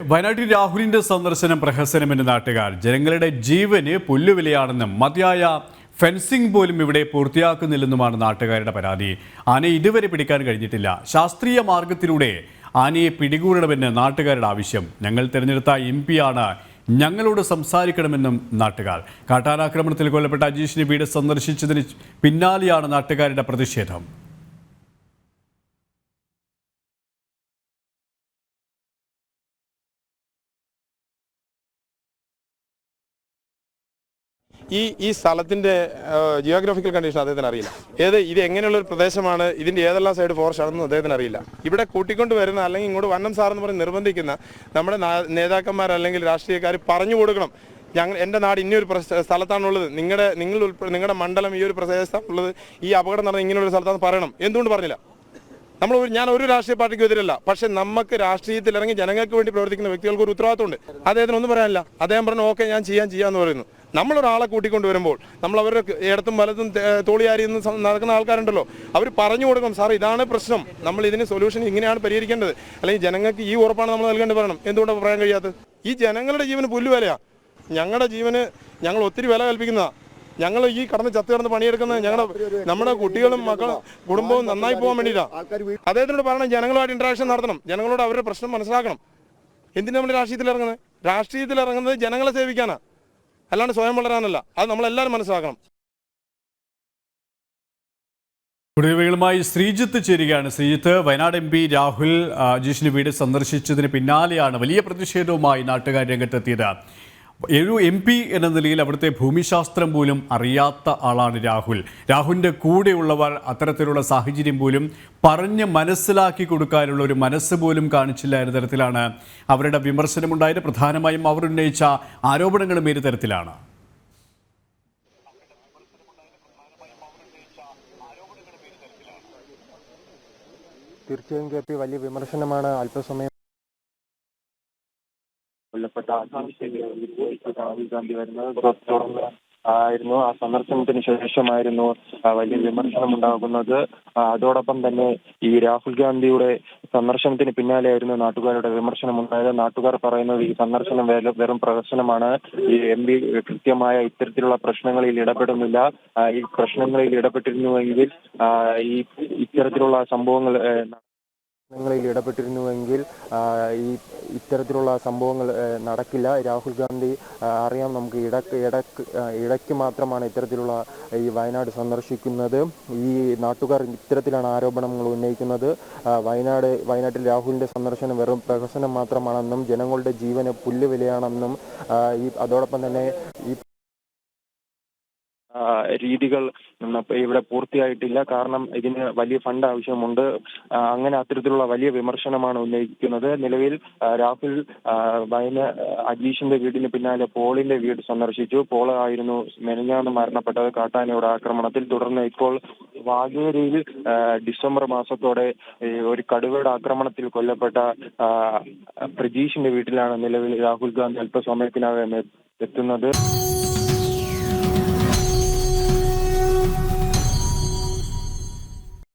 വയനാട്ടിൽ രാഹുലിന്റെ സന്ദർശനം പ്രഹസനമെന്ന് നാട്ടുകാർ. ജനങ്ങളുടെ ജീവന് പുല്ലുവിലയാണെന്നും മതിയായ ഫെൻസിംഗ് പോലും ഇവിടെ പൂർത്തിയാക്കുന്നില്ലെന്നുമാണ് നാട്ടുകാരുടെ പരാതി. ആനയെ ഇതുവരെ പിടിക്കാൻ കഴിഞ്ഞിട്ടില്ല. ശാസ്ത്രീയ മാർഗത്തിലൂടെ ആനയെ പിടികൂടണമെന്ന് നാട്ടുകാരുടെ ആവശ്യം. ഞങ്ങൾ തിരഞ്ഞെടുത്ത MP ആണ്, ഞങ്ങളോട് സംസാരിക്കണമെന്നും നാട്ടുകാർ. കാട്ടാനാക്രമണത്തിൽ കൊല്ലപ്പെട്ട അജീഷിന്റെ വീട് സന്ദർശിച്ചതിന് പിന്നാലെയാണ് നാട്ടുകാരുടെ പ്രതിഷേധം. ഈ സ്ഥലത്തിൻ്റെ ജിയോഗ്രാഫിക്കൽ കണ്ടീഷൻ അദ്ദേഹത്തിന് അറിയില്ല. ഇത് എങ്ങനെയുള്ളൊരു പ്രദേശമാണ്, ഇതിൻ്റെ ഏതെല്ലാം സൈഡ് ഫോറസ്റ്റ് ആണെന്നും അദ്ദേഹത്തിന് അറിയില്ല. ഇവിടെ കൂട്ടിക്കൊണ്ട് വരുന്ന അല്ലെങ്കിൽ ഇങ്ങോട്ട് വനം സാറെന്ന് പറഞ്ഞ് നിർബന്ധിക്കുന്ന നമ്മുടെ നേതാക്കന്മാർ അല്ലെങ്കിൽ രാഷ്ട്രീയക്കാർ പറഞ്ഞു കൊടുക്കണം, എൻ്റെ നാട് ഇനിയൊരു സ്ഥലത്താണുള്ളത്, നിങ്ങളുടെ മണ്ഡലം ഈ ഒരു പ്രദേശത്താണുള്ളത്, ഈ അപകടം നടന്ന ഇങ്ങനെയൊരു സ്ഥലത്താണെന്ന് പറയണം. എന്തുകൊണ്ട് പറഞ്ഞില്ല? ഞാൻ ഒരു രാഷ്ട്രീയ പാർട്ടിക്കും എതിരല്ല, പക്ഷെ നമുക്ക് രാഷ്ട്രീയത്തിൽ ഇറങ്ങി ജനങ്ങൾക്ക് വേണ്ടി പ്രവർത്തിക്കുന്ന വ്യക്തികൾക്ക് ഒരു ഉത്തരവാദിത്തമുണ്ട്. അദ്ദേഹത്തിന് ഒന്നും പറയാനില്ല. അദ്ദേഹം പറഞ്ഞു ഓക്കെ ഞാൻ ചെയ്യാമെന്ന് പറയുന്നു. നമ്മളൊരാളെ കൂട്ടിക്കൊണ്ട് വരുമ്പോൾ നമ്മൾ അവരുടെ ഇടത്തും വലത്തും തോളിയാരി നടക്കുന്ന ആൾക്കാരുണ്ടല്ലോ, അവർ പറഞ്ഞു കൊടുക്കണം, സാർ ഇതാണ് പ്രശ്നം, നമ്മൾ ഇതിന് സൊല്യൂഷൻ ഇങ്ങനെയാണ് പരിഹരിക്കേണ്ടത്, അല്ലെങ്കിൽ ജനങ്ങൾക്ക് ഈ ഉറപ്പാണ് നമ്മൾ നൽകേണ്ടത് പറയണം. എന്തുകൊണ്ടാണ് പറയാൻ കഴിയാത്തത്? ഈ ജനങ്ങളുടെ ജീവന് പുല്ലുവിലയാണ്. ഞങ്ങളുടെ ജീവന് ഞങ്ങൾ ഒത്തിരി വില കൽപ്പിക്കുന്നതാണ്. ഞങ്ങൾ ഈ ചത്തു കിടന്ന് പണിയെടുക്കുന്നത് നമ്മുടെ കുട്ടികളും മക്കളും കുടുംബവും നന്നായി പോകാൻ വേണ്ടിയിട്ടാണ്. അദ്ദേഹത്തിനോട് പറയണം, ജനങ്ങളുമായിട്ട് ഇന്ററാക്ഷൻ നടത്തണം, ജനങ്ങളോട് അവരുടെ പ്രശ്നം മനസ്സിലാക്കണം. എന്തിനാണ് നമ്മൾ രാഷ്ട്രീയത്തിൽ ഇറങ്ങുന്നത് ജനങ്ങളെ സേവിക്കാനാണ്, അല്ലാണ്ട് സ്വയം വളരാനല്ല. അത് നമ്മളെല്ലാവരും മനസ്സിലാക്കണം. കുടിവെള്ളവുമായി ശ്രീജിത്ത് ചേരുകയാണ്. ശ്രീജിത്ത്, വയനാട് MP രാഹുൽ അജീഷിന്റെ വീട് സന്ദർശിച്ചതിന് പിന്നാലെയാണ് വലിയ പ്രതിഷേധവുമായി നാട്ടുകാർ രംഗത്തെത്തിയത്. ഒരു MP എന്ന നിലയിൽ അവിടുത്തെ ഭൂമിശാസ്ത്രം പോലും അറിയാത്ത ആളാണ് രാഹുൽ. രാഹുലിൻ്റെ കൂടെയുള്ളവർ അത്തരത്തിലുള്ള സാഹചര്യം പോലും പറഞ്ഞ് മനസ്സിലാക്കി കൊടുക്കാനുള്ള ഒരു മനസ്സ് പോലും കാണിച്ചില്ല എന്ന തരത്തിലാണ് അവരുടെ വിമർശനമുണ്ടായത്. പ്രധാനമായും അവർ ഉന്നയിച്ച ആരോപണങ്ങളും ഏത് തരത്തിലാണ്? തീർച്ചയായും KP, വലിയ വിമർശനമാണ് അല്പസമയം കൊല്ലപ്പെട്ട രാഹുൽ ഗാന്ധി വരുന്നത്. തുടർന്ന് ആയിരുന്നു ആ സന്ദർശനത്തിന് ശേഷമായിരുന്നു വലിയ വിമർശനം ഉണ്ടാകുന്നത്. അതോടൊപ്പം തന്നെ ഈ രാഹുൽ ഗാന്ധിയുടെ സന്ദർശനത്തിന് പിന്നാലെയായിരുന്നു നാട്ടുകാരുടെ വിമർശനം ഉണ്ടായത്. നാട്ടുകാർ പറയുന്നത് ഈ സന്ദർശനം വെറും പ്രഹസനമാണ്. ഈ MP കൃത്യമായ ഇത്തരത്തിലുള്ള പ്രശ്നങ്ങളിൽ ഇടപെടുന്നില്ല. ഈ പ്രശ്നങ്ങളിൽ ഇടപെട്ടിരുന്നുവെങ്കിൽ ഇത്തരത്തിലുള്ള സംഭവങ്ങൾ ഇത്തരത്തിലുള്ള സംഭവങ്ങൾ നടക്കില്ല. രാഹുൽ ഗാന്ധി അറിയാം, നമുക്ക് ഇടയ്ക്ക് മാത്രമാണ് ഇത്തരത്തിലുള്ള ഈ വയനാട് സന്ദർശിക്കുന്നത്. ഈ നാട്ടുകാർ ഇത്തരത്തിലാണ് ആരോപണങ്ങൾ ഉന്നയിക്കുന്നത്. വയനാട്ടിൽ രാഹുലിന്റെ സന്ദർശനം വെറും പ്രഹസനം മാത്രമാണെന്നും ജനങ്ങളുടെ ജീവന് പുല്ലുവിലയാണെന്നും അതോടൊപ്പം തന്നെ ഈ രീതികൾ ഇവിടെ പൂർത്തിയായിട്ടില്ല. കാരണം ഇതിന് വലിയ ഫണ്ട് ആവശ്യമുണ്ട്. അങ്ങനെ അത്തരത്തിലുള്ള വലിയ വിമർശനമാണ് ഉന്നയിക്കുന്നത്. നിലവിൽ രാഹുൽ അജീഷിന്റെ വീടിന് പിന്നാലെ പോളിന്റെ വീട് സന്ദർശിച്ചു. പോൾ ആയിരുന്നു മെനഞ്ഞാന്ന് മരണപ്പെട്ടത് കാട്ടാനയുടെ ആക്രമണത്തിൽ. തുടർന്ന് ഇപ്പോൾ വാഗേരിയിൽ ഡിസംബർ മാസത്തോടെ ഒരു കടുവയുടെ ആക്രമണത്തിൽ കൊല്ലപ്പെട്ട പ്രജീഷിന്റെ വീട്ടിലാണ് നിലവിൽ രാഹുൽ ഗാന്ധി അല്പസമയത്തിനകം എത്തുന്നത്.